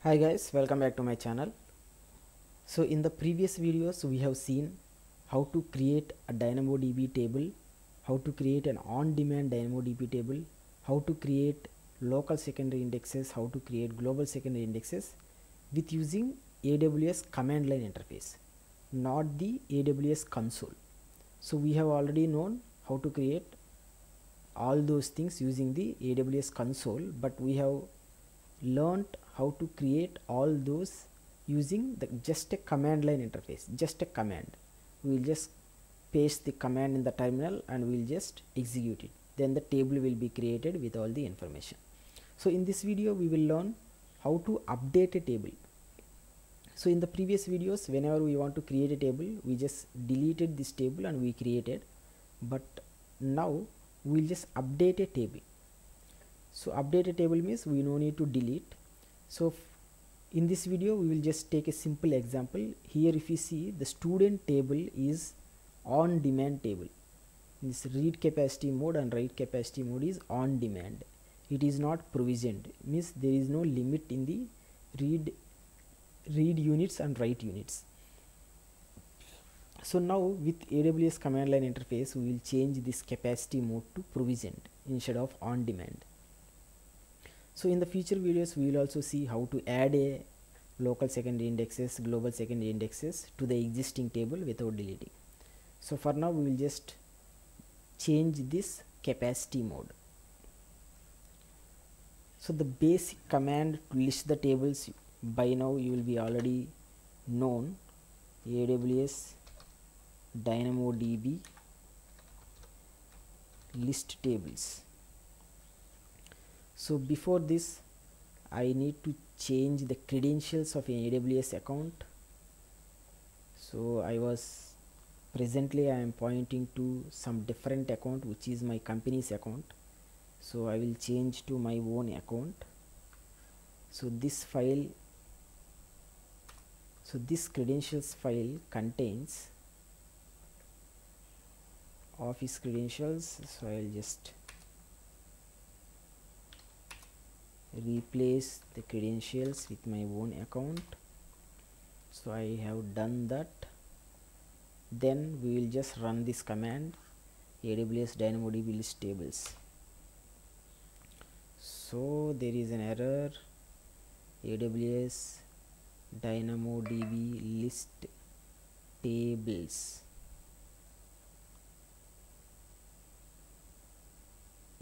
Hi guys, welcome back to my channel. So in the previous videos we have seen how to create a DynamoDB table, how to create an on-demand DynamoDB table, how to create local secondary indexes, how to create global secondary indexes with using AWS Command Line Interface, not the AWS console. So we have already known how to create all those things using the AWS console, but we have learned how to create all those using just a command line interface, just a command. We will just paste the command in the terminal and we will just execute it, then the table will be created with all the information. So in this video we will learn how to update a table. So in the previous videos, whenever we want to create a table, we just deleted this table and we created, but now we will just update a table. So update a table means we no need to delete. So in this video we will just take a simple example. Here if you see, the student table is on demand table. This read capacity mode and write capacity mode is on demand. It is not provisioned, means there is no limit in the read units and write units. So now with AWS command line interface we will change this capacity mode to provisioned instead of on demand. So in the future videos we will also see how to add a local secondary indexes, global secondary indexes to the existing table without deleting. So for now we will just change this capacity mode. So the basic command to list the tables, by now you will be already known, AWS DynamoDB list tables. So before this I need to change the credentials of an AWS account. So presently I am pointing to some different account which is my company's account. So I will change to my own account. So this credentials file contains office credentials. So I will just replace the credentials with my own account. So I have done that. Then we will just run this command, AWS DynamoDB list tables. So there is an error, AWS DynamoDB list tables,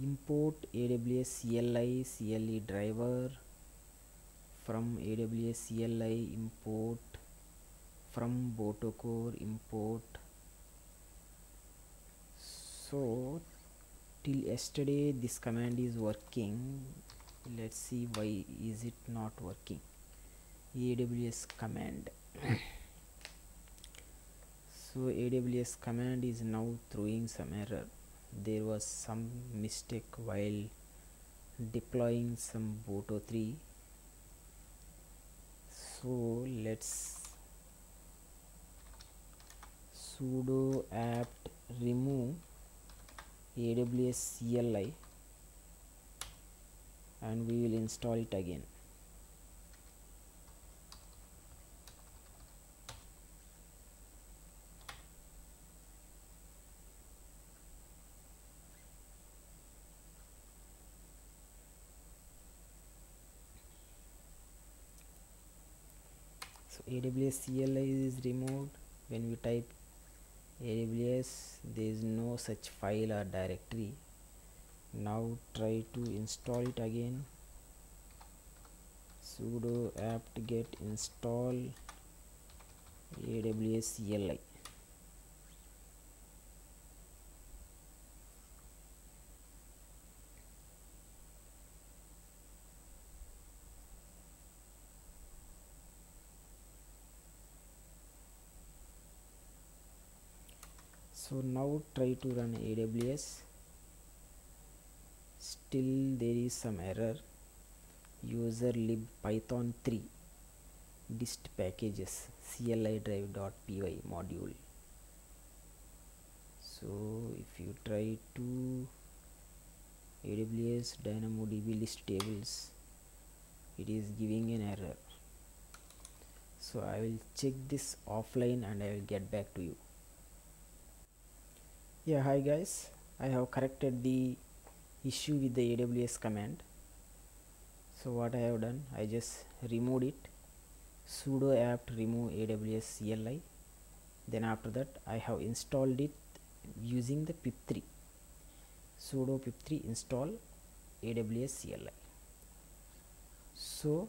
import AWS CLI driver from AWS CLI, import from Botocore, import. So till yesterday this command is working. Let's see why is it not working. AWS command. So AWS command is now throwing some error. There was some mistake while deploying some Boto 3. So let's sudo apt remove AWS CLI and we will install it again. So AWS CLI is removed. When we type AWS, there is no such file or directory. Now try to install it again. Sudo apt get install AWS CLI. So now try to run AWS. Still there is some error. User lib python 3 dist packages CLI drive.py module. So if you try to AWS DynamoDB list tables, it is giving an error. So I will check this offline and I will get back to you. Yeah, hi guys, I have corrected the issue with the AWS command. So what I have done, I just removed it, sudo apt remove AWS CLI. Then after that I have installed it using the pip3, sudo pip3 install AWS CLI. So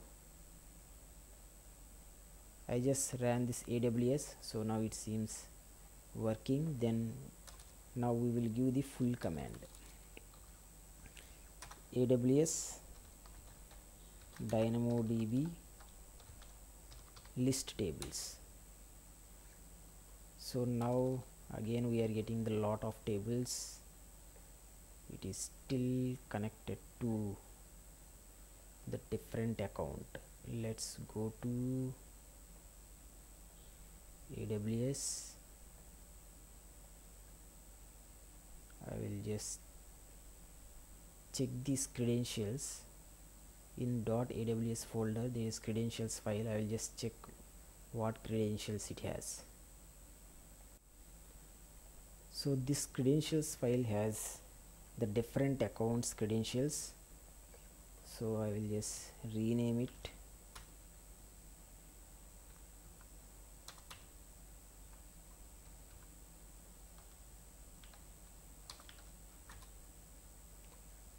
I just ran this AWS, so now it seems working. Then now we will give the full command, AWS DynamoDB list tables. So now again we are getting the lot of tables. It is still connected to the different account. Let's go to AWS. I will just check these credentials. In .aws folder there is credentials file. I will just check what credentials it has. So this credentials file has the different accounts credentials, so I will just rename it.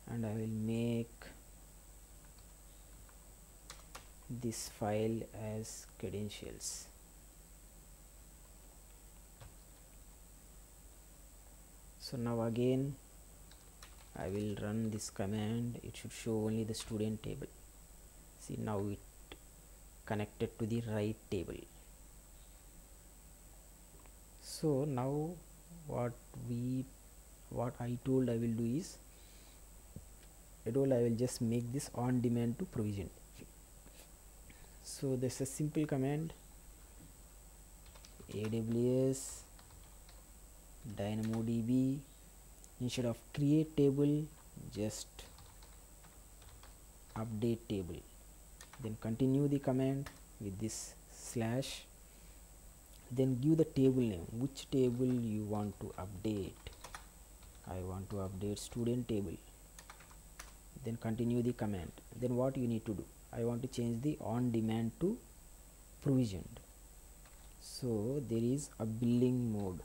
And I will make this file as credentials. So now again I will run this command. It should show only the student table. See, now it connected to the right table. So now what I told I will do is, I will just make this on demand to provision. So this is a simple command, AWS DynamoDB, instead of create table just update table. Then continue the command with this slash, then give the table name, which table you want to update. I want to update student table. Then continue the command. Then what you need to do, I want to change the on demand to provisioned. So there is a billing mode,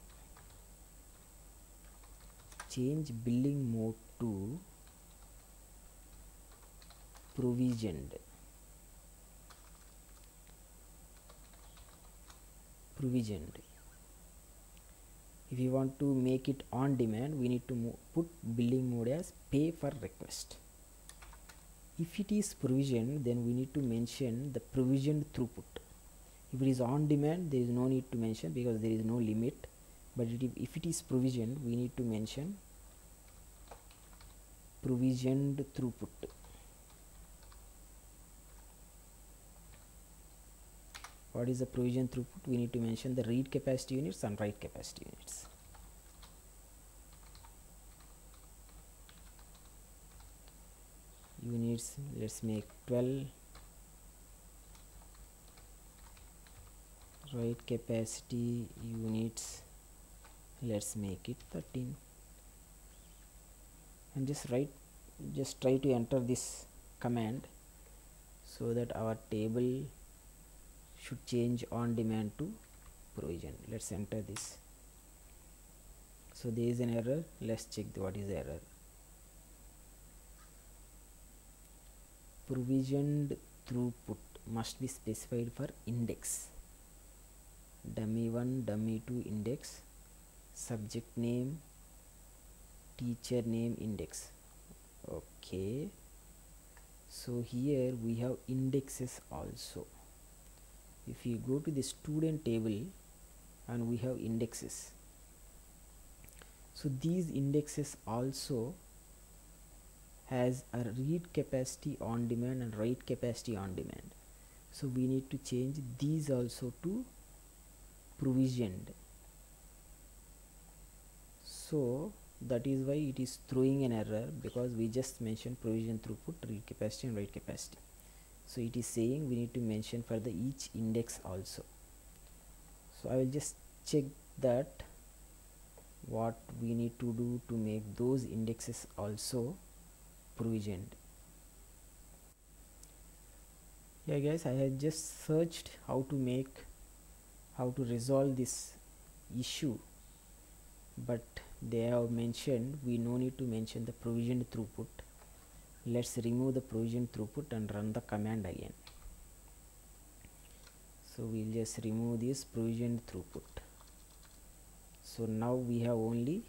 change billing mode to provisioned. If you want to make it on demand, we need to put billing mode as pay per request. If it is provisioned, then we need to mention the provisioned throughput. If it is on demand, there is no need to mention because there is no limit. But if it is provisioned, we need to mention provisioned throughput. What is the provision throughput? We need to mention the read capacity units and write capacity units. Units, let's make 12. Write capacity units, let's make it 13. And just try to enter this command so that our table should change on demand to provision. Let's enter this. So there is an error. Let's check what is the error. Provisioned throughput must be specified for index, dummy1, dummy2 index, subject name, teacher name index. Okay, so here we have indexes also. If you go to the student table and we have indexes, so these indexes also has a read capacity on demand and write capacity on demand. So we need to change these also to provisioned. So that is why it is throwing an error, because we just mentioned provision throughput, read capacity and write capacity. So it is saying we need to mention for the each index also. So I will just check that what we need to do to make those indexes also provisioned. Yeah guys, I have just searched how to resolve this issue, but they have mentioned we no need to mention the provisioned throughput. Let's remove the provisioned throughput and run the command again. So we'll just remove this provisioned throughput. So now we have only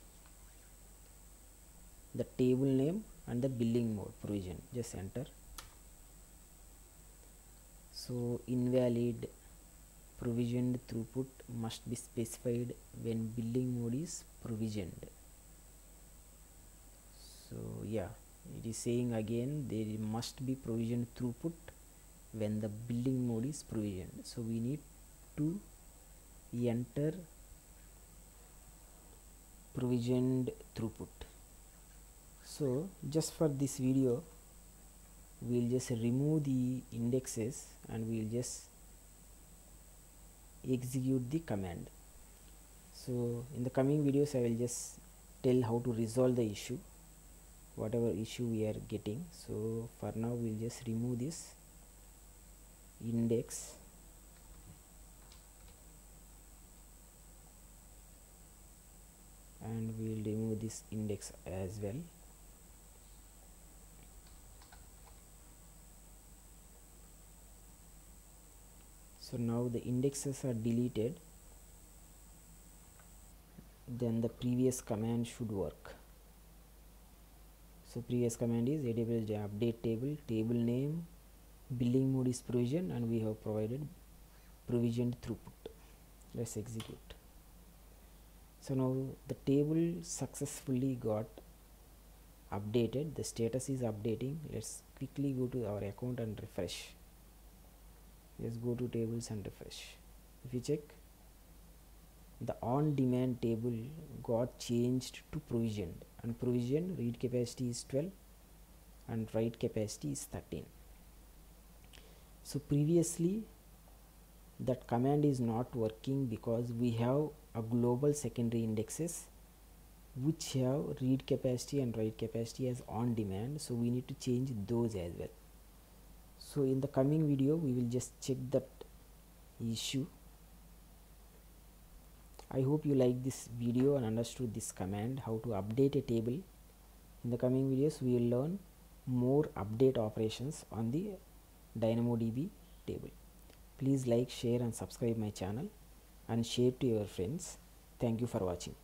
the table name and the billing mode provision. Just enter. So invalid provisioned throughput must be specified when billing mode is provisioned. So yeah, it is saying again there must be provisioned throughput when the billing mode is provisioned. So we need to enter provisioned throughput. So just for this video we'll just remove the indexes and we'll just execute the command. So in the coming videos I will just tell how to resolve the issue, whatever issue we are getting. So for now we'll just remove this index and we'll remove this index as well. So now the indexes are deleted, then the previous command should work. So previous command is AWS update table, table name, billing mode is provision, and we have provided provisioned throughput. Let's execute. So now the table successfully got updated, the status is updating. Let's quickly go to our account and refresh. Let's go to tables and refresh. If you check, the on demand table got changed to provisioned, and provisioned read capacity is 12 and write capacity is 13. So previously that command is not working because we have a global secondary indexes which have read capacity and write capacity as on demand, so we need to change those as well. So in the coming video we will just check that issue. I hope you like this video and understood this command, how to update a table. In the coming videos we will learn more update operations on the DynamoDB table. Please like, share and subscribe my channel and share to your friends. Thank you for watching.